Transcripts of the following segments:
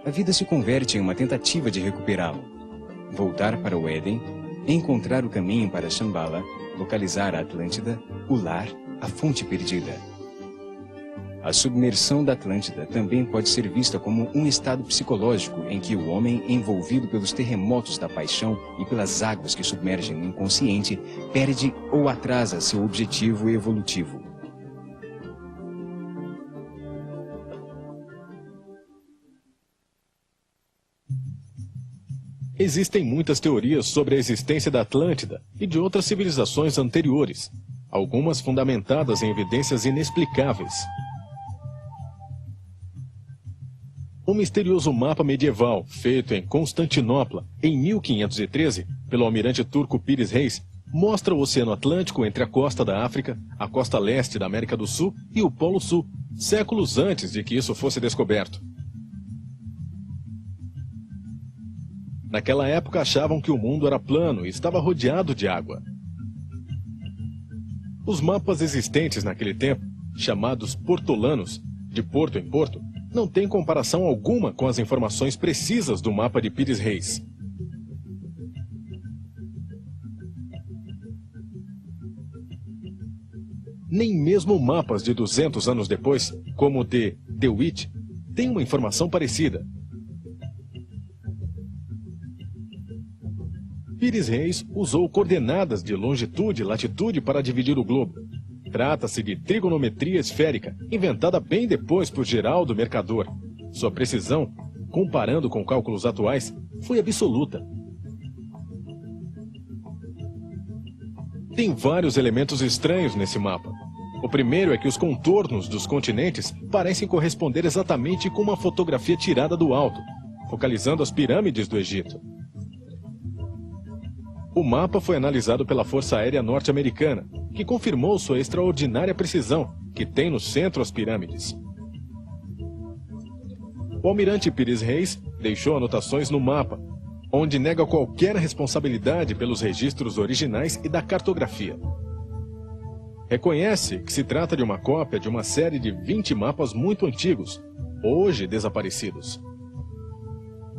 a vida se converte em uma tentativa de recuperá-lo. Voltar para o Éden, encontrar o caminho para Shambhala, localizar a Atlântida, o lar, a fonte perdida. A submersão da Atlântida também pode ser vista como um estado psicológico em que o homem, envolvido pelos terremotos da paixão e pelas águas que submergem o inconsciente, perde ou atrasa seu objetivo evolutivo. Existem muitas teorias sobre a existência da Atlântida e de outras civilizações anteriores, algumas fundamentadas em evidências inexplicáveis. Um misterioso mapa medieval, feito em Constantinopla, em 1513, pelo almirante turco Pires Reis, mostra o Oceano Atlântico entre a costa da África, a costa leste da América do Sul e o Polo Sul, séculos antes de que isso fosse descoberto. Naquela época achavam que o mundo era plano e estava rodeado de água. Os mapas existentes naquele tempo, chamados portolanos, de porto em porto, não têm comparação alguma com as informações precisas do mapa de Pires Reis. Nem mesmo mapas de 200 anos depois, como o de De Witt, têm uma informação parecida. Pires Reis usou coordenadas de longitude e latitude para dividir o globo. Trata-se de trigonometria esférica, inventada bem depois por Geraldo Mercador. Sua precisão, comparando com cálculos atuais, foi absoluta. Tem vários elementos estranhos nesse mapa. O primeiro é que os contornos dos continentes parecem corresponder exatamente com uma fotografia tirada do alto, focalizando as pirâmides do Egito. O mapa foi analisado pela Força Aérea Norte-Americana, que confirmou sua extraordinária precisão, que tem no centro as pirâmides. O almirante Pires Reis deixou anotações no mapa, onde nega qualquer responsabilidade pelos registros originais e da cartografia. Reconhece que se trata de uma cópia de uma série de 20 mapas muito antigos, hoje desaparecidos.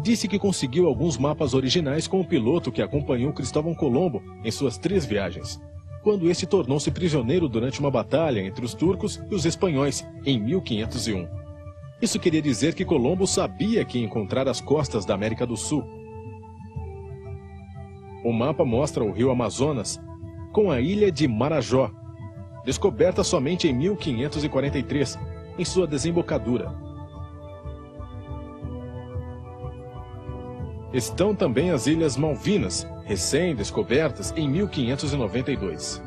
Disse que conseguiu alguns mapas originais com o piloto que acompanhou Cristóvão Colombo em suas 3 viagens, quando este tornou-se prisioneiro durante uma batalha entre os turcos e os espanhóis, em 1501. Isso queria dizer que Colombo sabia que ia encontrar as costas da América do Sul. O mapa mostra o rio Amazonas com a ilha de Marajó, descoberta somente em 1543, em sua desembocadura. Estão também as Ilhas Malvinas, recém-descobertas em 1592.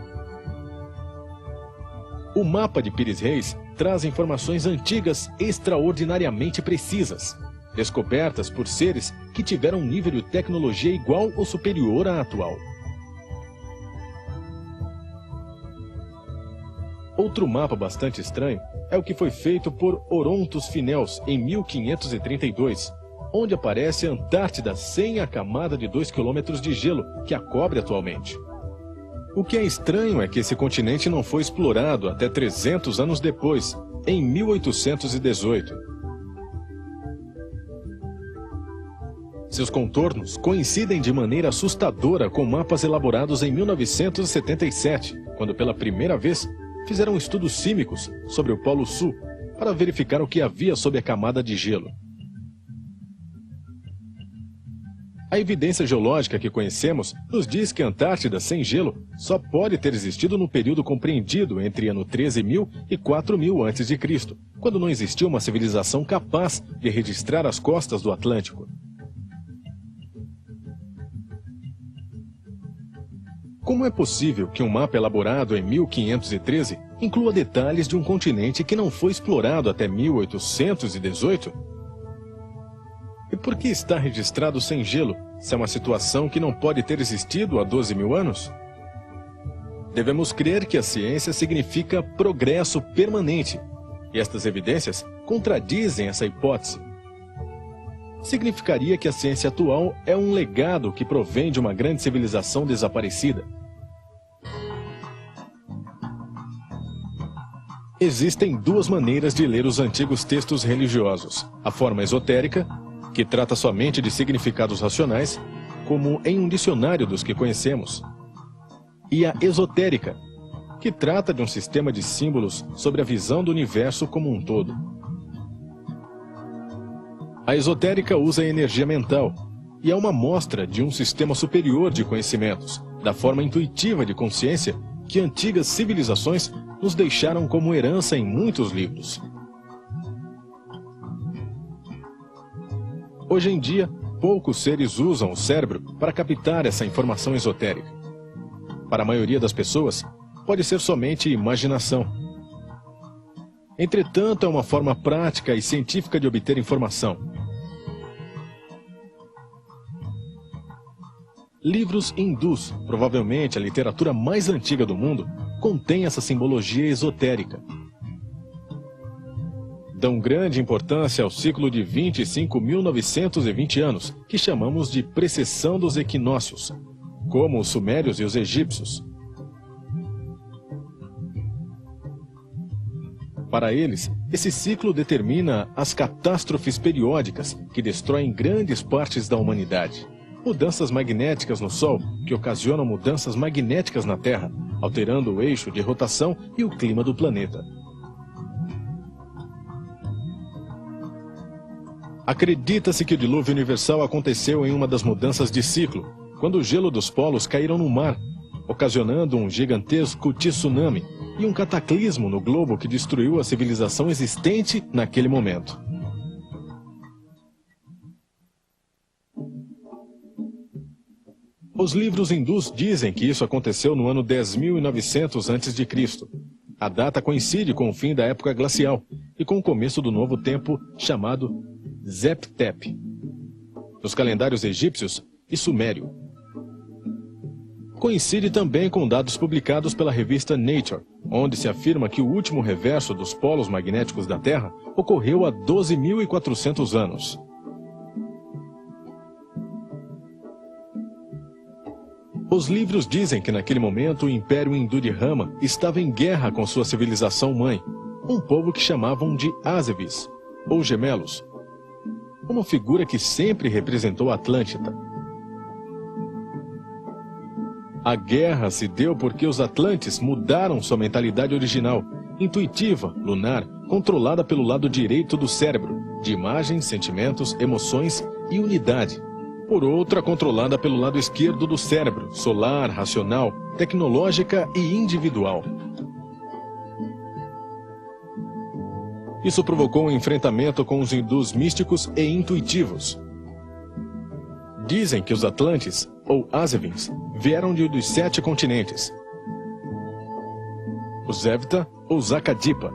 O mapa de Pires Reis traz informações antigas extraordinariamente precisas, descobertas por seres que tiveram um nível de tecnologia igual ou superior à atual. Outro mapa bastante estranho é o que foi feito por Orontos Finels em 1532, onde aparece a Antártida sem a camada de 2 km de gelo que a cobre atualmente. O que é estranho é que esse continente não foi explorado até 300 anos depois, em 1818. Seus contornos coincidem de maneira assustadora com mapas elaborados em 1977, quando pela primeira vez fizeram estudos sísmicos sobre o Polo Sul para verificar o que havia sob a camada de gelo. A evidência geológica que conhecemos nos diz que a Antártida sem gelo só pode ter existido no período compreendido entre ano 13.000 e 4.000 a.C., quando não existia uma civilização capaz de registrar as costas do Atlântico. Como é possível que um mapa elaborado em 1513 inclua detalhes de um continente que não foi explorado até 1818? E por que está registrado sem gelo, se é uma situação que não pode ter existido há 12.000 anos? Devemos crer que a ciência significa progresso permanente, e estas evidências contradizem essa hipótese. Significaria que a ciência atual é um legado que provém de uma grande civilização desaparecida. Existem 2 maneiras de ler os antigos textos religiosos: a forma esotérica, que trata somente de significados racionais, como em um dicionário dos que conhecemos, e a esotérica, que trata de um sistema de símbolos sobre a visão do universo como um todo. A esotérica usa a energia mental e é uma mostra de um sistema superior de conhecimentos, da forma intuitiva de consciência que antigas civilizações nos deixaram como herança em muitos livros. Hoje em dia, poucos seres usam o cérebro para captar essa informação esotérica. Para a maioria das pessoas, pode ser somente imaginação. Entretanto, é uma forma prática e científica de obter informação. Livros hindus, provavelmente a literatura mais antiga do mundo, contêm essa simbologia esotérica. Dão grande importância ao ciclo de 25.920 anos, que chamamos de precessão dos equinócios, como os sumérios e os egípcios. Para eles, esse ciclo determina as catástrofes periódicas que destroem grandes partes da humanidade. Mudanças magnéticas no Sol, que ocasionam mudanças magnéticas na Terra, alterando o eixo de rotação e o clima do planeta. Acredita-se que o dilúvio universal aconteceu em uma das mudanças de ciclo, quando o gelo dos polos caíram no mar, ocasionando um gigantesco tsunami e um cataclismo no globo que destruiu a civilização existente naquele momento. Os livros hindus dizem que isso aconteceu no ano 10.900 a.C. A data coincide com o fim da época glacial e com o começo do novo tempo chamado Zep-Tep, dos calendários egípcios e sumério. Coincide também com dados publicados pela revista Nature, onde se afirma que o último reverso dos polos magnéticos da Terra ocorreu há 12.400 anos. Os livros dizem que naquele momento o Império Hindu de Rama estava em guerra com sua civilização mãe, um povo que chamavam de Ázevis, ou gemelos, uma figura que sempre representou a Atlântida. A guerra se deu porque os Atlantes mudaram sua mentalidade original, intuitiva, lunar, controlada pelo lado direito do cérebro, de imagens, sentimentos, emoções e unidade. Por outra, controlada pelo lado esquerdo do cérebro, solar, racional, tecnológica e individual. Isso provocou um enfrentamento com os hindus místicos e intuitivos. Dizem que os Atlantes, ou Azevins, vieram dos 7 continentes. O Zevta, ou Zakadipa,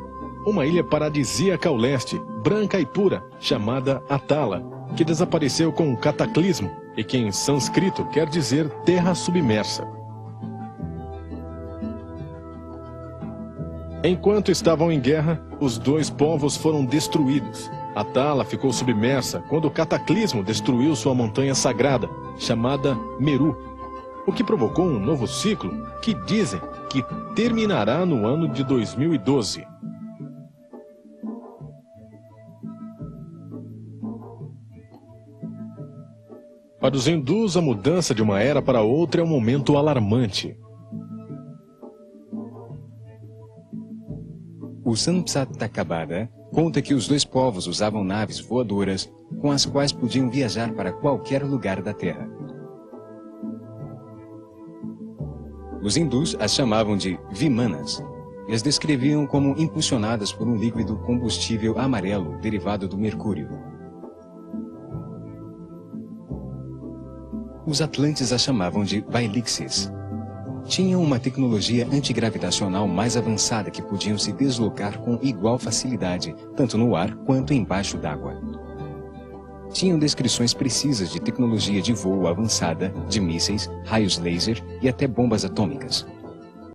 uma ilha paradisíaca ao leste, branca e pura, chamada Atala, que desapareceu com um cataclismo e que em sânscrito quer dizer terra submersa. Enquanto estavam em guerra, os dois povos foram destruídos. Atala ficou submersa quando o cataclismo destruiu sua montanha sagrada, chamada Meru, o que provocou um novo ciclo que dizem que terminará no ano de 2012. Para os hindus, a mudança de uma era para outra é um momento alarmante. O Samsat-Takabada conta que os dois povos usavam naves voadoras com as quais podiam viajar para qualquer lugar da Terra. Os hindus as chamavam de Vimanas e as descreviam como impulsionadas por um líquido combustível amarelo derivado do mercúrio. Os atlantes as chamavam de Vailixes. Tinham uma tecnologia antigravitacional mais avançada que podiam se deslocar com igual facilidade, tanto no ar quanto embaixo d'água. Tinham descrições precisas de tecnologia de voo avançada, de mísseis, raios laser e até bombas atômicas.